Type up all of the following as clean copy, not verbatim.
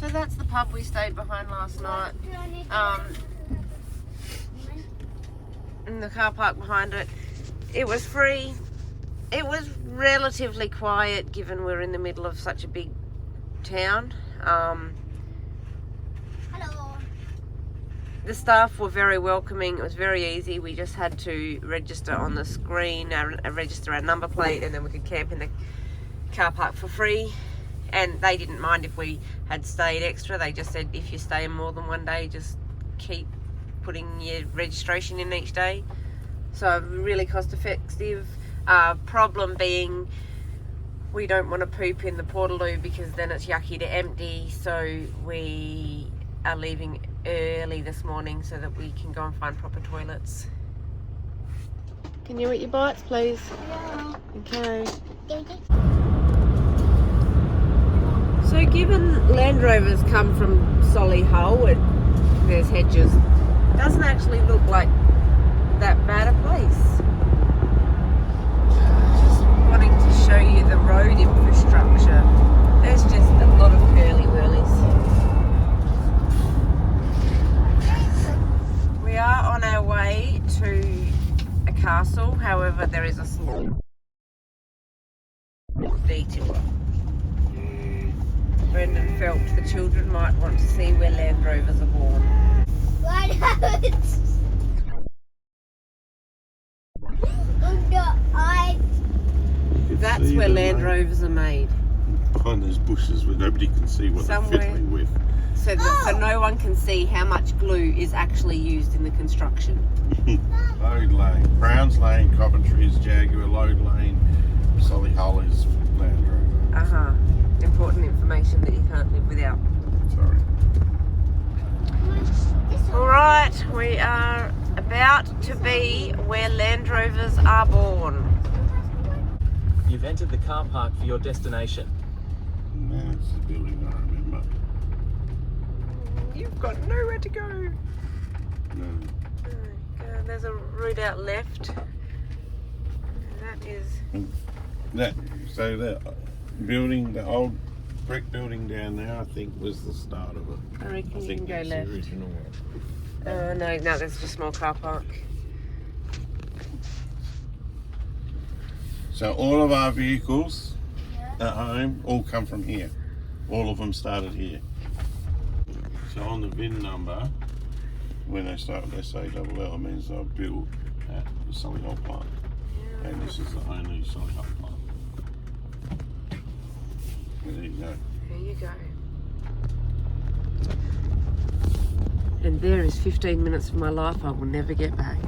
So that's the pub we stayed behind last night. In the car park behind it. It was free. It was relatively quiet given we're in the middle of such a big town. Hello. The staff were very welcoming. It was very easy. We just had to register on the screen, register our number plate, and then we could camp in the car park for free. And they didn't mind if we had stayed extra. They just said if you stay more than one day, just keep putting your registration in each day. So really cost effective. Problem being we don't want to poop in the portaloo because then it's yucky to empty, so we are leaving early this morning so that we can go and find proper toilets. Can you eat your bites, please? Hello. Okay. So given Land Rovers come from Solihull and there's hedges, it doesn't actually look like that bad a place. Just wanting to show you the road infrastructure. There's just a lot of curly-whirlies. We are on our way to a castle, however there is a small detour. Brendan felt the children might want to see where Land Rovers are born. That's where Land Rovers are made. Behind those bushes where nobody can see what they're fiddling with. So no one can see how much glue is actually used in the construction. Load lane. Browns Lane, Coventry's Jaguar. Load lane, Solihull is Land Rover. Important information that you can't live without. Sorry. Alright, we are about to be where Land Rovers are born. You've entered the car park for your destination. No, it's the building I remember. You've got nowhere to go. No. There's a route out left. That is... So that building, the old brick building down there, I think was the start of it. I reckon you can go that's left. the original one. No, there's just a small car park. So all of our vehicles at home all come from here. All of them started here. So on the VIN number, when they start with SALL, it means they're built at the Solihull plant. Yeah. And this is the only Solihull plant. There you go. There you go. And there is 15 minutes of my life I will never get back.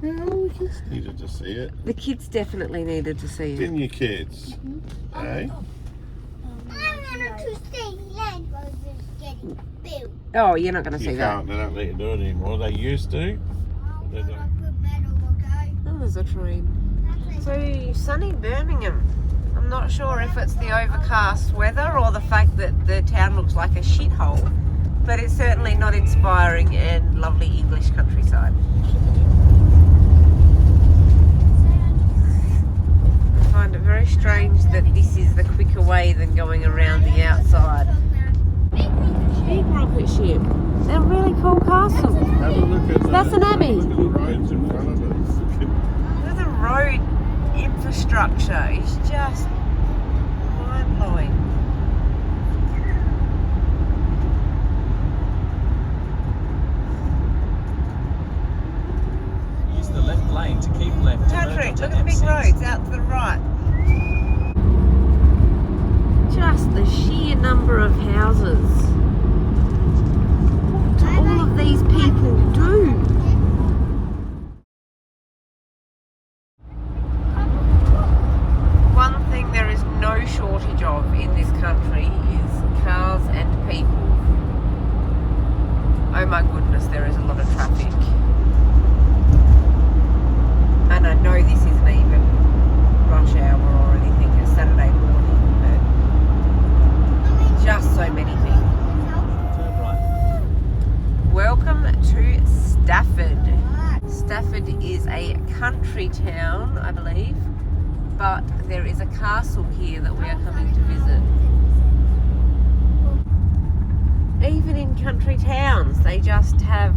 Well, we just needed to see it. The kids definitely needed to see it. Didn't you, kids? Hey? I wanted to see Land Rovers getting built. Oh, you're not going to see You that. can't, they don't let you do it anymore. They used to. They don't. Oh, there's a train. So, sunny Birmingham. I'm not sure if it's the overcast weather or the fact that the town looks like a shithole, but it's certainly not inspiring and lovely English countryside. I find it very strange that this is the quicker way than going around the outside. Big rocket ship. They're a really cool castle. Have a look at That's an abbey. Look at the roads in front of it. The road infrastructure is just mind-blowing. Use the left lane to keep left. Patrick, look at the big roads out to the right. Just the sheer number of houses. What do all of these people do? One thing there is no shortage of in this country is cars and people. Oh my goodness, there is a lot of traffic. And I know this isn't even rush hour or anything, it's Saturday morning, but just so many people. Turn right. Welcome to Stafford. Stafford is a country town, I believe, but there is a castle here that we are coming to visit. Even in country towns, they just have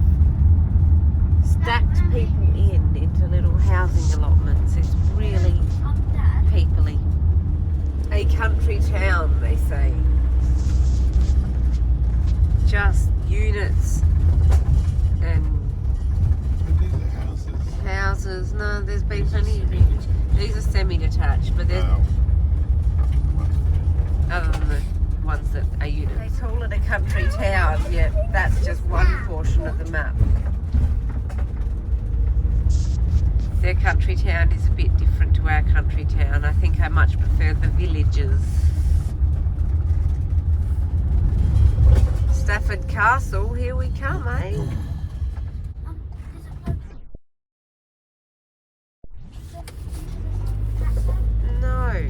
stacked people into little housing allotments. It's really peoply. A country town, they say. Just units and These are houses. houses. No, there's been plenty of these are semi-detached, but there's other than the ones that are units. They call it a country town, yet that's just one portion of the map. Their country town is a bit different to our country town. I think I much prefer the villages. Stafford Castle, here we come, eh? No.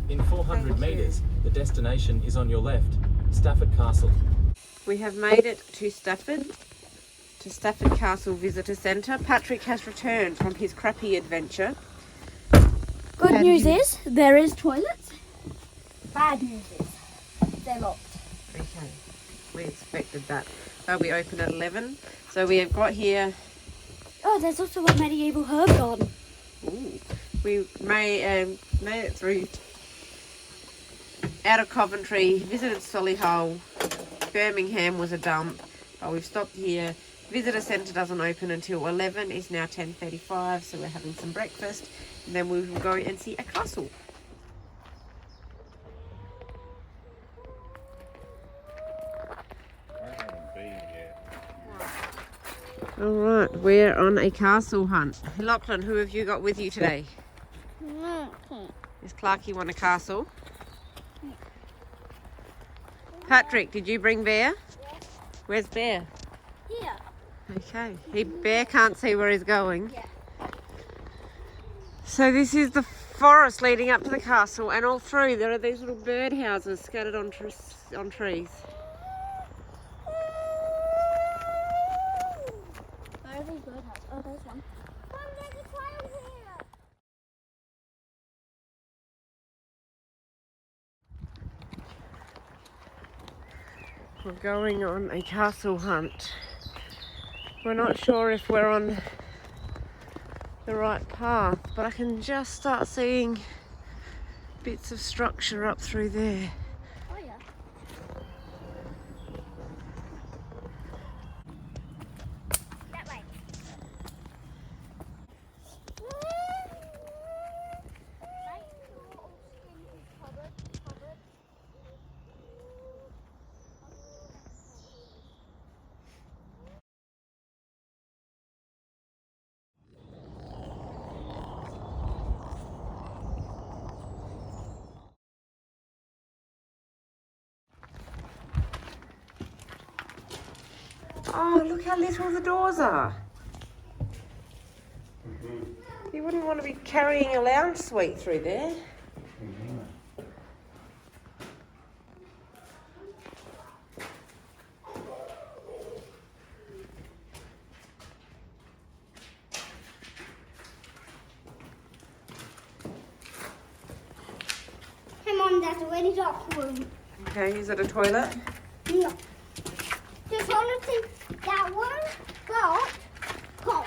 In 400 metres, the destination is on your left, Stafford Castle. We have made it to Stafford Castle Visitor Centre. Patrick has returned from his crappy adventure. Good news is there is toilets. Bad news is they're locked. Okay, we expected that. They'll be open at 11. So we have got here. Oh, there's also a medieval herb garden. Ooh, we made it through out of Coventry, visited Solihull. Birmingham was a dump, but we've stopped here. Visitor Centre doesn't open until 11. It's now 10:35, so we're having some breakfast, and then we will go and see a castle. All right, we're on a castle hunt. Lachlan, who have you got with you today? Does Clarky want a castle? Patrick, did you bring Bear? Where's Bear? Here. Okay, Bear can't see where he's going. Yeah. So this is the forest leading up to the castle, and all through there are these little bird houses scattered on trees. Where are these bird houses? Oh, there's one. There's a child here. We're going on a castle hunt. We're not sure if we're on the right path, but I can just start seeing bits of structure up through there. Oh yeah. That way. Oh, look how little the doors are. You wouldn't want to be carrying a lounge suite through there. Come on, that's a really dark room. Okay, is it a toilet? No. Just want to see that one got cold.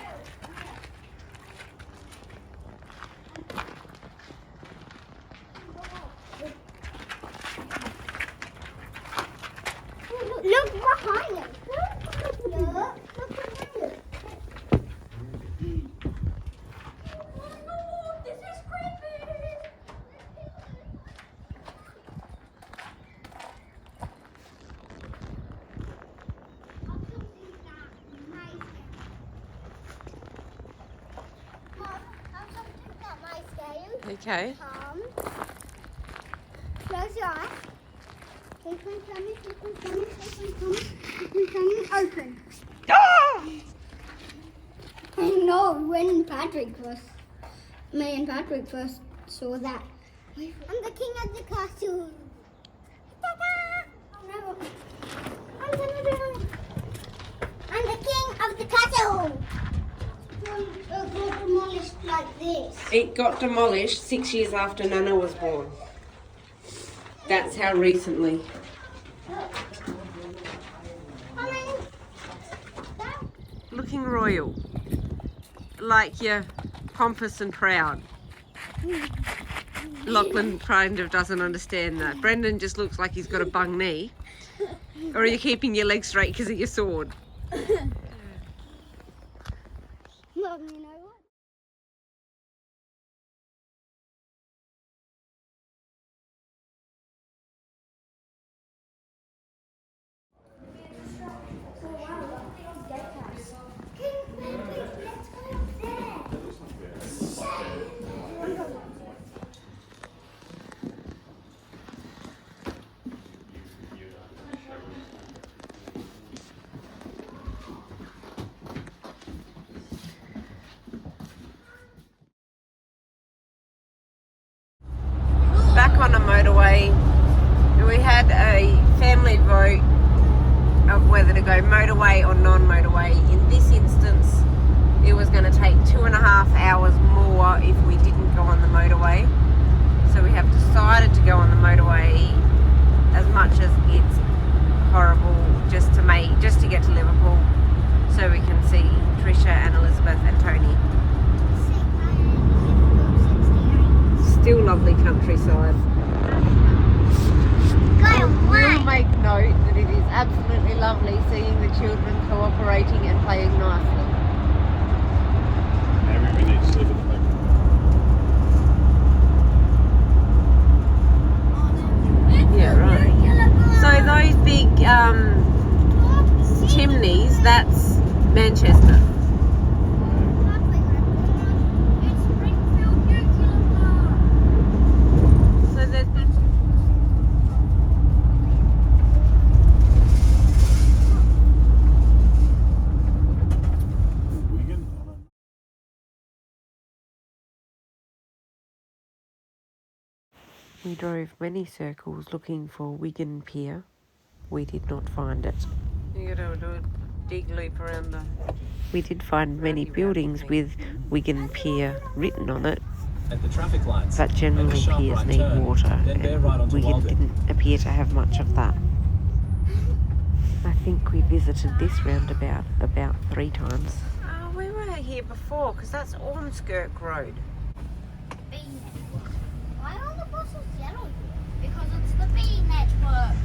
Look behind it. Look behind it. Oh, this is creepy. Okay. Close your eyes. Open. Ah! I know when me and Patrick first saw that. I'm the king of the castle. Ta-da! I'm the king of the castle. It got demolished like this. It got demolished 6 years after Nana was born. That's how recently. Looking royal. Like you're pompous and proud. Lachlan kind of doesn't understand that. Brendan just looks like he's got a bung knee. Or are you keeping your legs straight because of your sword? Mum, you know what? Back on a motorway, we had a family vote of whether to go motorway or non-motorway. In this instance, it was going to take 2.5 hours more if we didn't go on the motorway. So we have decided to go on the motorway, as much as it's horrible, just to get to Liverpool, so we can see Trisha and Elizabeth and Tony. Still lovely countryside. We'll make note that it is absolutely lovely seeing the children cooperating and playing nicely. Maybe we need to slip at the back. Yeah, right. So those big chimneys, that's Manchester. So there's Wigan? We drove many circles looking for Wigan Pier. We did not find it. You gotta do a big loop around the... We did find many buildings with Wigan Pier written on it, At the traffic lights. but generally Make a sharp piers right need turn, water, then bear right and onto Wigan Walgett. didn't appear to have much of that. I think we visited this roundabout about 3 times. Oh, we were here before, because that's Ormskirk Road. Why are the buses yellow here? Because it's the B network.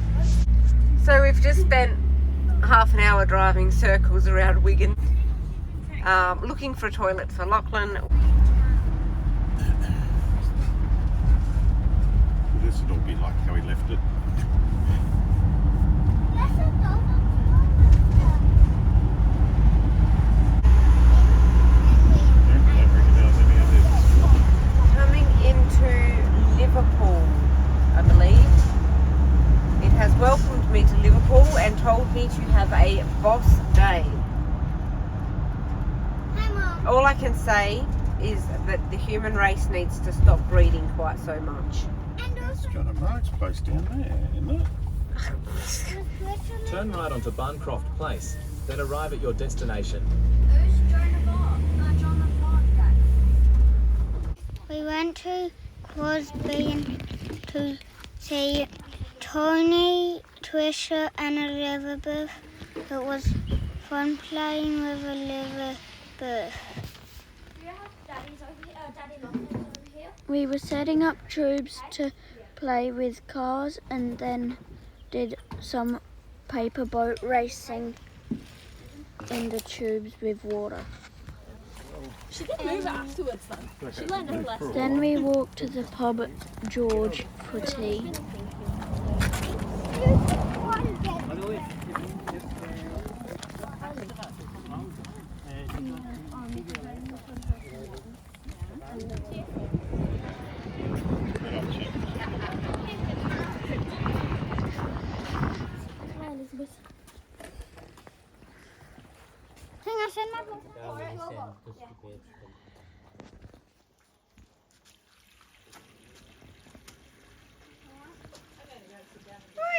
So we've just spent half an hour driving circles around Wigan, looking for a toilet for Lachlan. This would all be like how he left it. Coming into Liverpool, I believe. It has welcomed me to Liverpool and told me to have a boss day. Hi, Mum. All I can say is that the human race needs to stop breeding quite so much. And also, It's got a Mark's place down there, isn't it? Turn right onto Barncroft Place, then arrive at your destination. we went to Crosby to see Tony, Trisha, and Elizabeth. It was fun playing with Elizabeth. We were setting up tubes to play with cars and then did some paper boat racing in the tubes with water. She did move it afterwards then. She learned a lesson. Then we walked to the pub George for tea.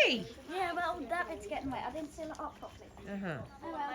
Hey! Yeah, well, that bit's getting wet. I didn't seal it up properly. Uh-huh. Oh, well.